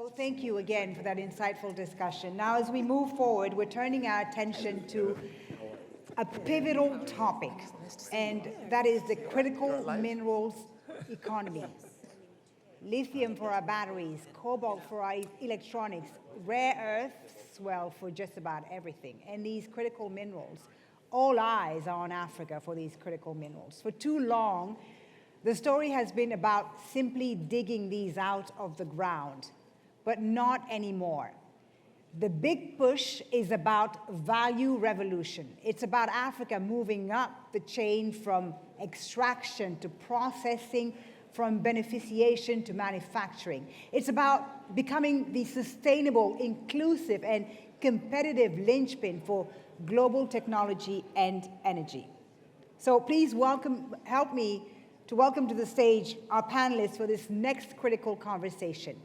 So thank you again for that insightful discussion. Now, as we move forward, we're turning our attention to a pivotal topic, and that is the critical minerals economy. Lithium for our batteries, cobalt for our electronics, rare earths, well, for just about everything. And these critical minerals, all eyes are on Africa for these critical minerals. For too long, the story has been about simply digging these out of the ground, but not anymore. The big push is about value revolution. It's about Africa moving up the chain from extraction to processing, from beneficiation to manufacturing. It's about becoming the sustainable, inclusive, and competitive linchpin for global technology and energy. So please help me to welcome to the stage our panelists for this next critical conversation.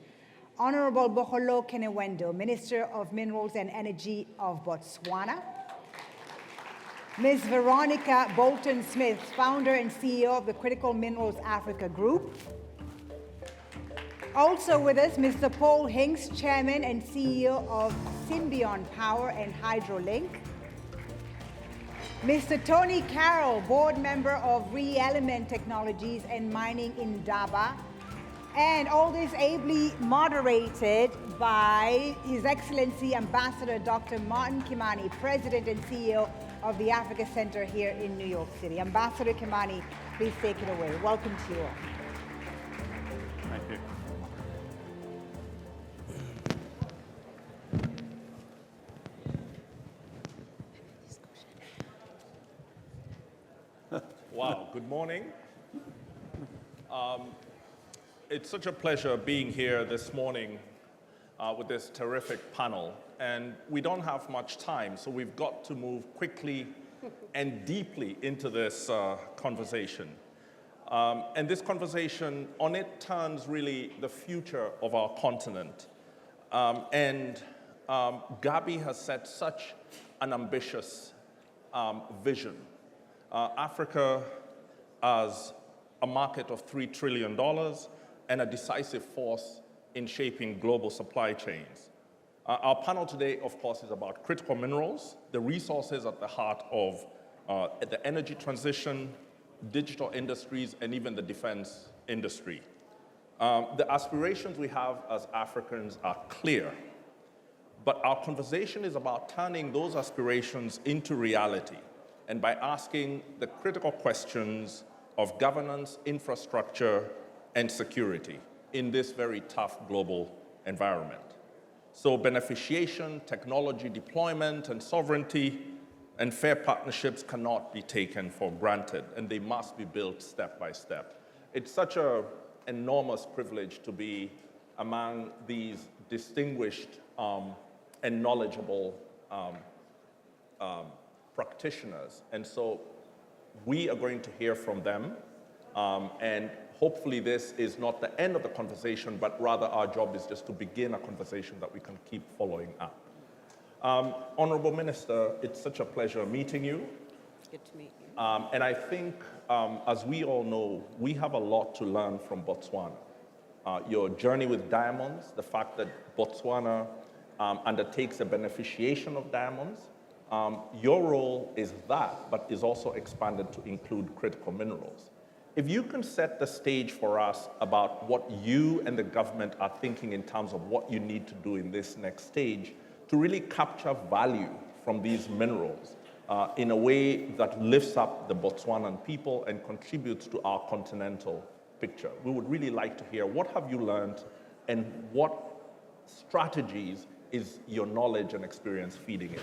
Honorable Boholo Kenewendo, Minister of Minerals and Energy of Botswana. Ms. Veronica Bolton-Smith, founder and CEO of the Critical Minerals Africa Group. Also with us, Mr. Paul Hinks, Chairman and CEO of Symbion Power and Hydrolink. Mr. Tony Carroll, board member of Re-Element Technologies and Mining in Daba. And all this ably moderated by His Excellency Ambassador Dr. Martin Kimani, President and CEO of the Africa Center here in New York City. Ambassador Kimani, please take it away. Welcome to you all. Thank you. Wow, good morning. It's such a pleasure being here this morning with this terrific panel. And we don't have much time, so we've got to move quickly and deeply into this conversation. And this conversation, on it turns really the future of our continent. GABI has set such an ambitious vision. Africa as a market of $3 trillion and a decisive force in shaping global supply chains. Our panel today, of course, is about critical minerals, the resources at the heart of the energy transition, digital industries, and even the defense industry. The aspirations we have as Africans are clear, but our conversation is about turning those aspirations into reality, and by asking the critical questions of governance, infrastructure, and security in this very tough global environment. So beneficiation, technology deployment, and sovereignty and fair partnerships cannot be taken for granted, and they must be built step by step. It's such an enormous privilege to be among these distinguished and knowledgeable practitioners. And so we are going to hear from them, and hopefully this is not the end of the conversation, but rather our job is just to begin a conversation that we can keep following up. Honorable Minister, it's such a pleasure meeting you. Good to meet you. And I think, as we all know, we have a lot to learn from Botswana. Your journey with diamonds, the fact that Botswana undertakes a beneficiation of diamonds, your role is that, but is also expanded to include critical minerals. If you can set the stage for us about what you and the government are thinking in terms of what you need to do in this next stage to really capture value from these minerals in a way that lifts up the Botswanan people and contributes to our continental picture. We would really like to hear what have you learned and what strategies is your knowledge and experience feeding in?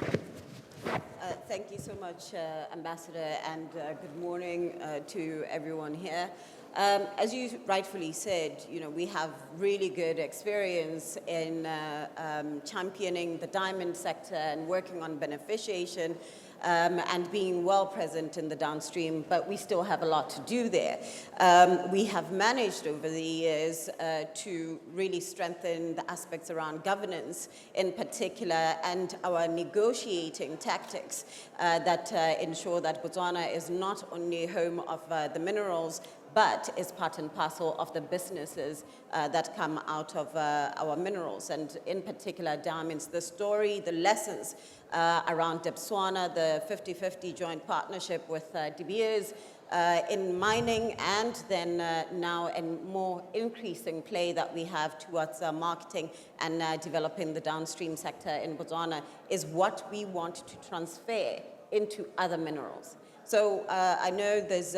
Thank you so much, Ambassador, and good morning to everyone here. As you rightfully said, we have really good experience in championing the diamond sector and working on beneficiation and being well present in the downstream, but we still have a lot to do there. We have managed over the years to really strengthen the aspects around governance in particular and our negotiating tactics that ensure that Botswana is not only home of the minerals, but is part and parcel of the businesses that come out of our minerals, and in particular diamonds. The story, the lessons around Botswana, the 50-50 joint partnership with De Beers in mining, and then now a more increasing play that we have towards marketing and developing the downstream sector in Botswana is what we want to transfer into other minerals. So I know there's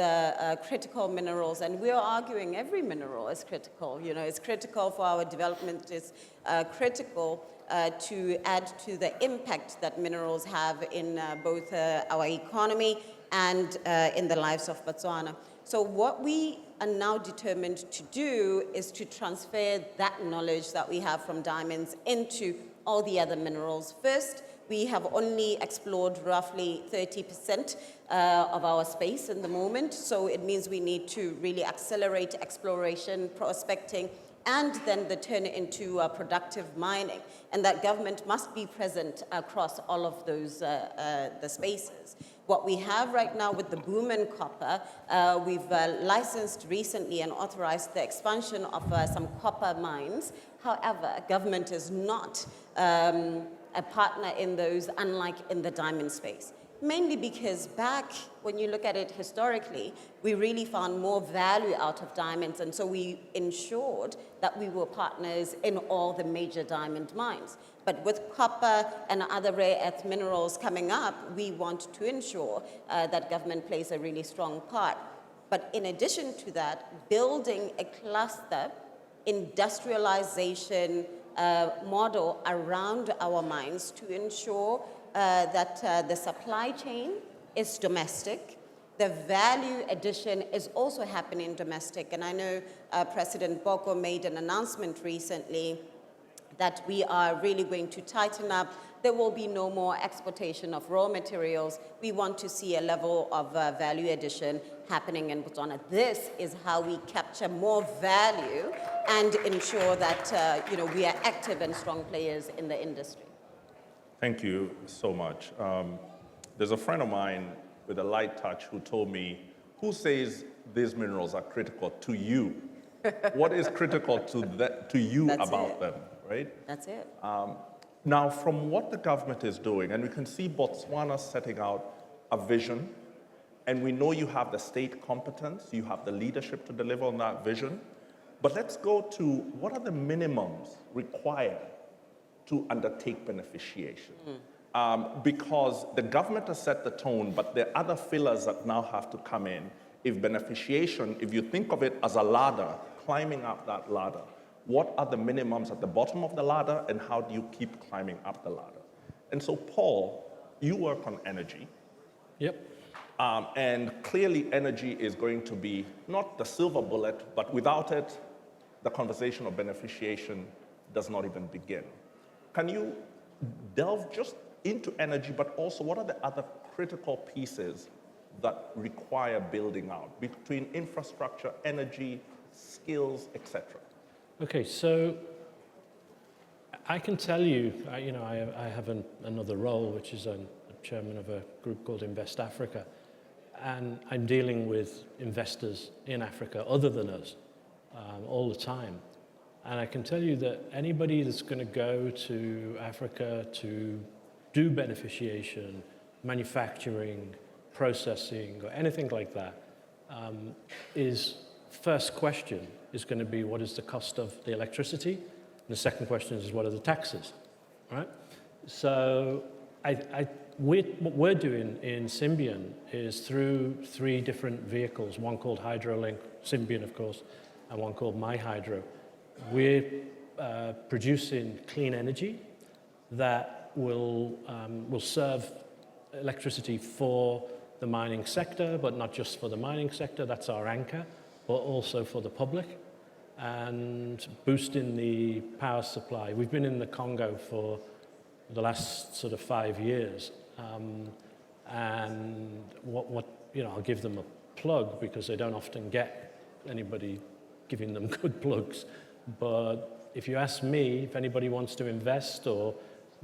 critical minerals, and we're arguing every mineral is critical. You know, it's critical for our development. It's critical to add to the impact that minerals have in both our economy and in the lives of Botswana. So what we are now determined to do is to transfer that knowledge that we have from diamonds into all the other minerals. First, we have only explored roughly 30% of our space in the moment, so it means we need to really accelerate exploration, prospecting, and then turn it into productive mining. And that government must be present across all of those the spaces. What we have right now with the boom in copper, we've licensed recently and authorized the expansion of some copper mines. However, government is not a partner in those, unlike in the diamond space. Mainly because back, when you look at it historically, we really found more value out of diamonds, and so we ensured that we were partners in all the major diamond mines. But with copper and other rare earth minerals coming up, we want to ensure that government plays a really strong part. But in addition to that, building a cluster industrialization model around our mines to ensure that the supply chain is domestic. The value addition is also happening domestic. And I know President Boko made an announcement recently that we are really going to tighten up. There will be no more exportation of raw materials. We want to see a level of value addition happening in Botswana. This is how we capture more value and ensure that we are active and strong players in the industry. Thank you so much. There's a friend of mine with a light touch who told me, who says these minerals are critical to you? What is critical to you about them, right? That's it. Now, from what the government is doing, and we can see Botswana setting out a vision, and we know you have the state competence, you have the leadership to deliver on that vision, but let's go to what are the minimums required to undertake beneficiation. Because the government has set the tone, but there are other fillers that now have to come in. If beneficiation, if you think of it as a ladder, climbing up that ladder, what are the minimums at the bottom of the ladder, and how do you keep climbing up the ladder? And so, Paul, you work on energy. Yep. And clearly energy is going to be not the silver bullet, but without it, the conversation of beneficiation does not even begin. Can you delve just into energy, but also what are the other critical pieces that require building out between infrastructure, energy, skills, etc.? Okay, so I can tell you, I have another role, which is I'm chairman of a group called Invest Africa, and I'm dealing with investors in Africa other than us all the time. And I can tell you that anybody that's going to go to Africa to do beneficiation, manufacturing, processing, or anything like that, is first question is going to be what is the cost of the electricity? And the second question is what are the taxes, right? So what we're doing in Symbion is through 3 different vehicles, one called HydroLink, Symbion of course, and one called MyHydro. We're producing clean energy that will serve electricity for the mining sector, but not just for the mining sector, that's our anchor, but also for the public, and boosting the power supply. We've been in the Congo for the last sort of 5 years, and I'll give them a plug because they don't often get anybody giving them good plugs. But if you ask me, if anybody wants to invest or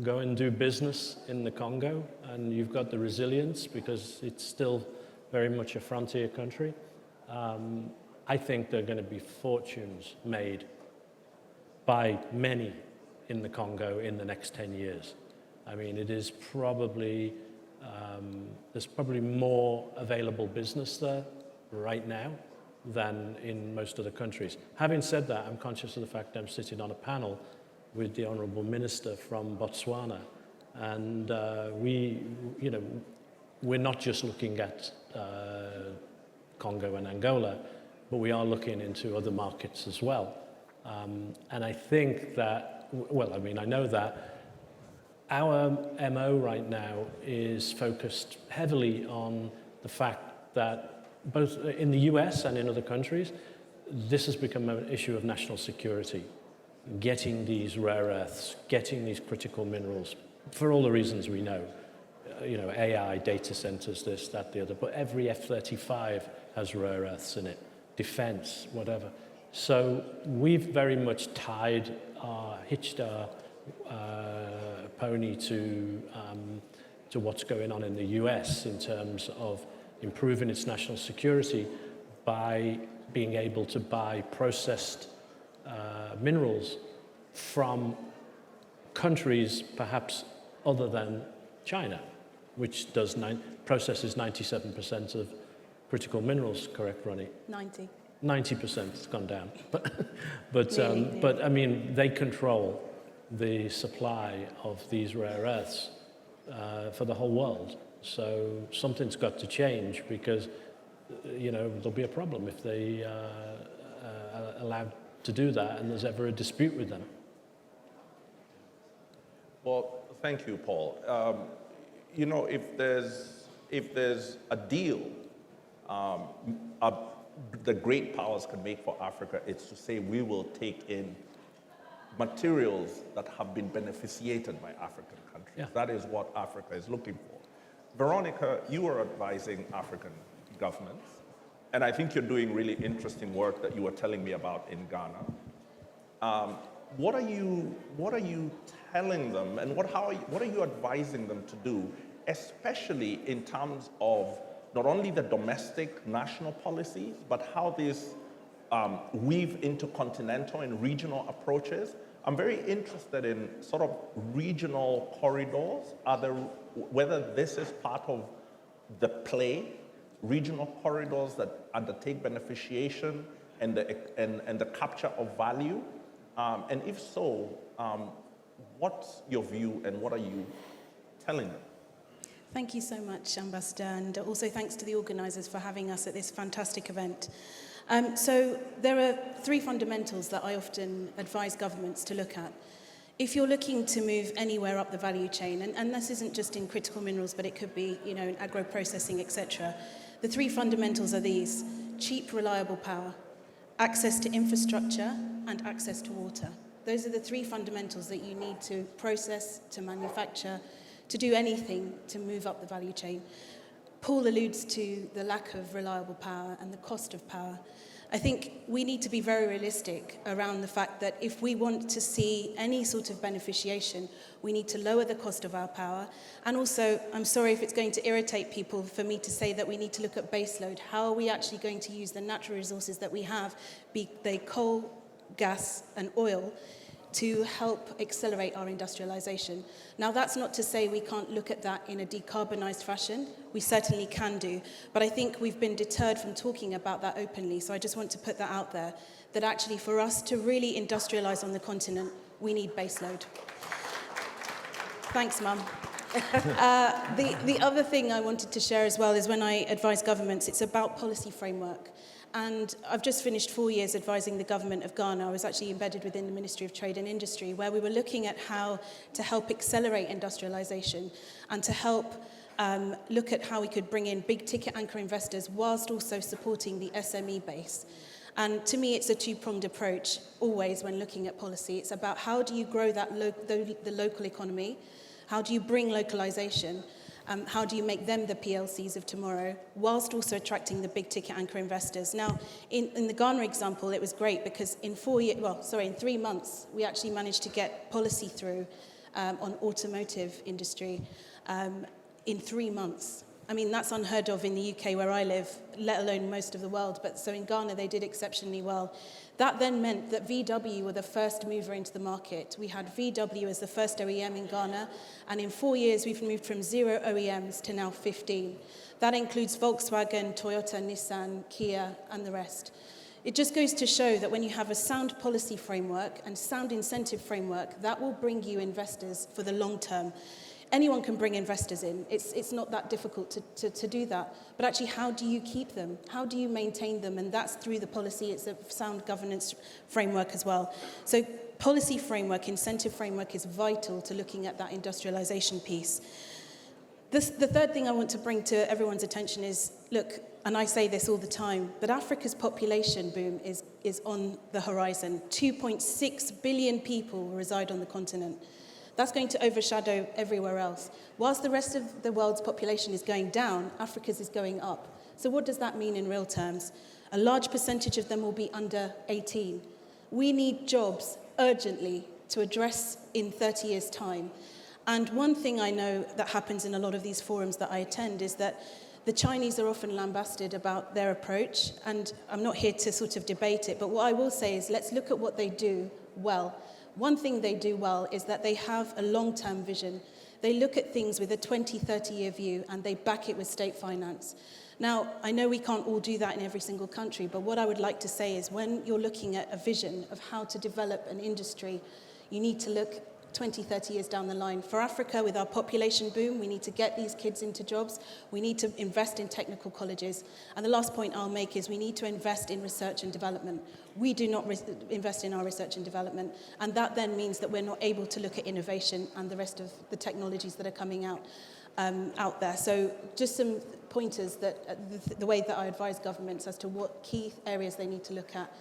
go and do business in the Congo, and you've got the resilience because it's still very much a frontier country, I think there are going to be fortunes made by many in the Congo in the next 10 years. I mean, it is probably, there's probably more available business there right now than in most other countries. Having said that, I'm conscious of the fact that I'm sitting on a panel with the Honourable Minister from Botswana, and we're not just looking at Congo and Angola, but we are looking into other markets as well. And I think that, well, I mean, I know that our MO right now is focused heavily on the fact that both in the US and in other countries, this has become an issue of national security. Getting these rare earths, getting these critical minerals, for all the reasons we know. AI, data centers, this, that, the other, but every F-35 has rare earths in it, defense, whatever. So we've very much hitched our pony to what's going on in the US in terms of improving its national security by being able to buy processed minerals from countries perhaps other than China, which processes 97% of critical minerals, correct, Ronnie? 90%, it's gone down. But I mean, they control the supply of these rare earths for the whole world. So something's got to change because, there'll be a problem if they are allowed to do that and there's ever a dispute with them. Well, thank you, Paul. If there's a deal the great powers can make for Africa, it's to say we will take in materials that have been beneficiated by African countries. Yeah. That is what Africa is looking for. Veronica, you are advising African governments, and I think you're doing really interesting work that you were telling me about in Ghana. What are you telling them, and what are you advising them to do, especially in terms of not only the domestic national policies, but how these weave into continental and regional approaches? I'm very interested in sort of regional corridors. Whether this is part of the play, regional corridors that undertake beneficiation and the capture of value, and if so, what's your view and what are you telling them? Thank you so much, Ambassador, and also thanks to the organisers for having us at this fantastic event. So there are three fundamentals that I often advise governments to look at. If you're looking to move anywhere up the value chain, and this isn't just in critical minerals, but it could be, in agro-processing, etc., the three fundamentals are these: cheap, reliable power, access to infrastructure, and access to water. Those are the three fundamentals that you need to process, to manufacture, to do anything to move up the value chain. Paul alludes to the lack of reliable power and the cost of power. I think we need to be very realistic around the fact that if we want to see any sort of beneficiation, we need to lower the cost of our power. And also, I'm sorry if it's going to irritate people for me to say that we need to look at baseload. How are we actually going to use the natural resources that we have, be they coal, gas, and oil, to help accelerate our industrialization? Now, that's not to say we can't look at that in a decarbonized fashion. We certainly can do. But I think we've been deterred from talking about that openly. So I just want to put that out there, that actually for us to really industrialize on the continent, we need baseload. Thanks, Mum. The other thing I wanted to share as well is when I advise governments, it's about policy framework. And I've just finished 4 years advising the government of Ghana. I was actually embedded within the Ministry of Trade and Industry, where we were looking at how to help accelerate industrialization and to help look at how we could bring in big ticket anchor investors whilst also supporting the SME base. And to me, it's a two-pronged approach always when looking at policy. It's about how do you grow that the local economy? How do you bring localization? How do you make them the PLCs of tomorrow, whilst also attracting the big ticket anchor investors? Now, in the Ghana example, it was great because in 3 months, we actually managed to get policy through on automotive industry in 3 months. I mean, that's unheard of in the UK where I live, let alone most of the world. But so in Ghana, they did exceptionally well. That then meant that VW were the first mover into the market. We had VW as the first OEM in Ghana, and in 4 years, we've moved from 0 OEMs to now 15. That includes Volkswagen, Toyota, Nissan, Kia, and the rest. It just goes to show that when you have a sound policy framework and sound incentive framework, that will bring you investors for the long term. Anyone can bring investors in. It's not that difficult to do that. But actually, how do you keep them? How do you maintain them? And that's through the policy. It's a sound governance framework as well. So policy framework, incentive framework is vital to looking at that industrialization piece. The third thing I want to bring to everyone's attention is, look, and I say this all the time, but Africa's population boom is on the horizon. 2.6 billion people reside on the continent. That's going to overshadow everywhere else. Whilst the rest of the world's population is going down, Africa's is going up. So what does that mean in real terms? A large percentage of them will be under 18. We need jobs urgently to address in 30 years' time. And one thing I know that happens in a lot of these forums that I attend is that the Chinese are often lambasted about their approach, and I'm not here to sort of debate it, but what I will say is let's look at what they do well. One thing they do well is that they have a long-term vision. They look at things with a 20, 30-year view, and they back it with state finance. Now, I know we can't all do that in every single country, but what I would like to say is when you're looking at a vision of how to develop an industry, you need to look 20, 30 years down the line. For Africa, with our population boom, we need to get these kids into jobs. We need to invest in technical colleges. And the last point I'll make is we need to invest in research and development. We do not invest in our research and development. And that then means that we're not able to look at innovation and the rest of the technologies that are coming out there. So just some pointers that the way that I advise governments as to what key areas they need to look at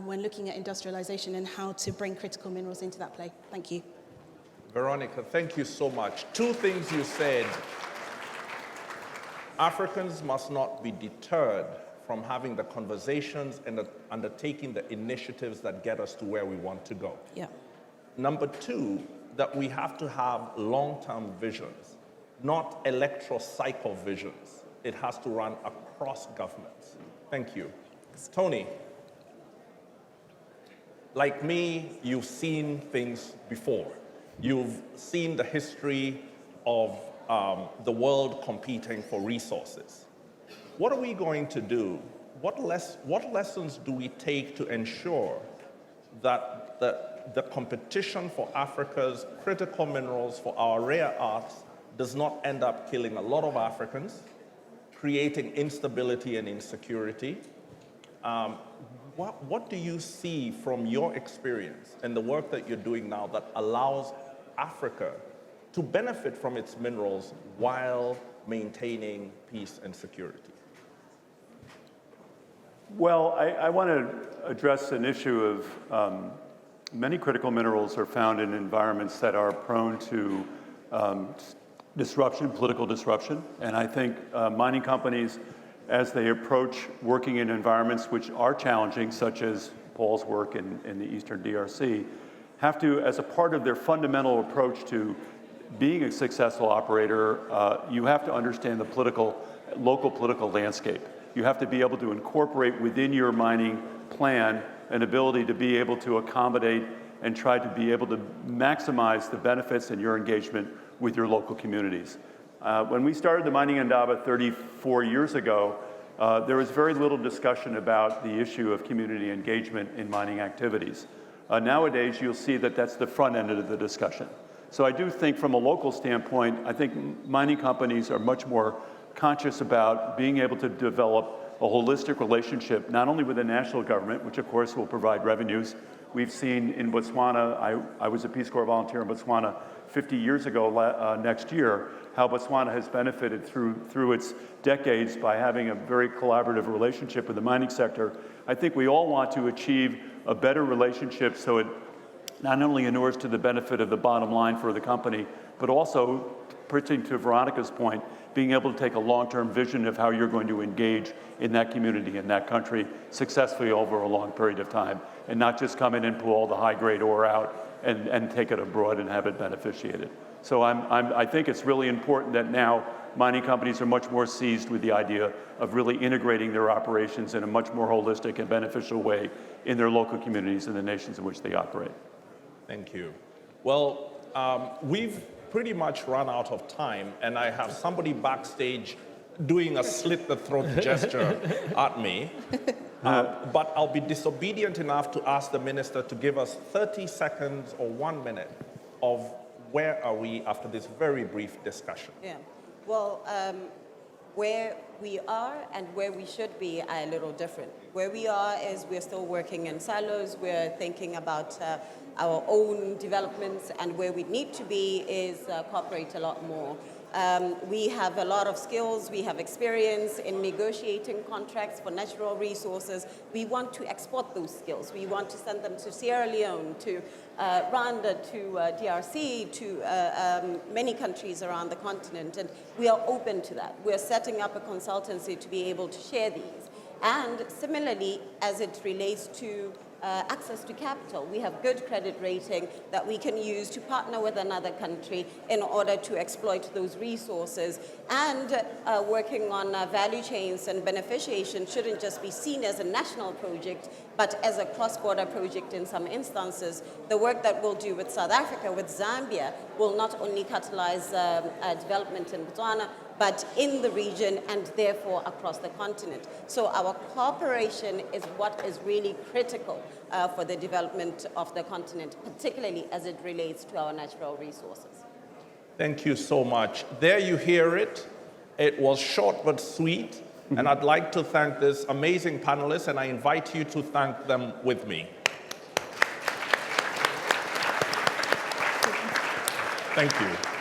when looking at industrialization and how to bring critical minerals into that play. Thank you. Veronica, thank you so much. Two things you said. Africans must not be deterred from having the conversations and undertaking the initiatives that get us to where we want to go. Yeah. Number two, that we have to have long-term visions, not electro-cycle visions. It has to run across governments. Thank you. Tony, like me, you've seen things before. You've seen the history of the world competing for resources. What are we going to do? What lessons do we take to ensure that the competition for Africa's critical minerals, for our rare earths, does not end up killing a lot of Africans, creating instability and insecurity? What do you see from your experience and the work that you're doing now that allows Africa to benefit from its minerals while maintaining peace and security? Well, I want to address an issue of many critical minerals are found in environments that are prone to disruption, political disruption. And I think mining companies, as they approach working in environments which are challenging, such as Paul's work in the Eastern DRC, have to, as a part of their fundamental approach to being a successful operator, you have to understand the local political landscape. You have to be able to incorporate within your mining plan an ability to be able to accommodate and try to be able to maximize the benefits in your engagement with your local communities. When we started the Mining Indaba 34 years ago, there was very little discussion about the issue of community engagement in mining activities. Nowadays, you'll see that that's the front end of the discussion. So I do think from a local standpoint, I think mining companies are much more conscious about being able to develop a holistic relationship, not only with the national government, which of course will provide revenues. We've seen in Botswana, I was a Peace Corps volunteer in Botswana 50 years ago next year, how Botswana has benefited through its decades by having a very collaborative relationship with the mining sector. I think we all want to achieve a better relationship so it not only inures to the benefit of the bottom line for the company, but also, pertaining to Veronica's point, being able to take a long-term vision of how you're going to engage in that community, in that country, successfully over a long period of time, and not just come in and pull all the high-grade ore out and take it abroad and have it beneficiated. So I think it's really important that now mining companies are much more seized with the idea of really integrating their operations in a much more holistic and beneficial way in their local communities and the nations in which they operate. Thank you. Well, we've pretty much run out of time, and I have somebody backstage doing a slit-the-throat gesture at me. But I'll be disobedient enough to ask the minister to give us 30 seconds or 1 minute of where are we after this very brief discussion. Yeah. Well, where we are and where we should be are a little different. Where we are is we're still working in silos. We're thinking about our own developments, and where we need to be is cooperate a lot more. We have a lot of skills, we have experience in negotiating contracts for natural resources. We want to export those skills. We want to send them to Sierra Leone, to Rwanda, to DRC, to many countries around the continent, and we are open to that. We're setting up a consultancy to be able to share these. And similarly, as it relates to access to capital, we have good credit rating that we can use to partner with another country in order to exploit those resources. And working on value chains and beneficiation shouldn't just be seen as a national project, but as a cross-border project in some instances. The work that we'll do with South Africa, with Zambia, will not only catalyze development in Botswana, but in the region and therefore across the continent. So our cooperation is what is really critical for the development of the continent, particularly as it relates to our natural resources. Thank you so much. There you hear it. It was short but sweet, and I'd like to thank this amazing panelists, and I invite you to thank them with me. Thank you.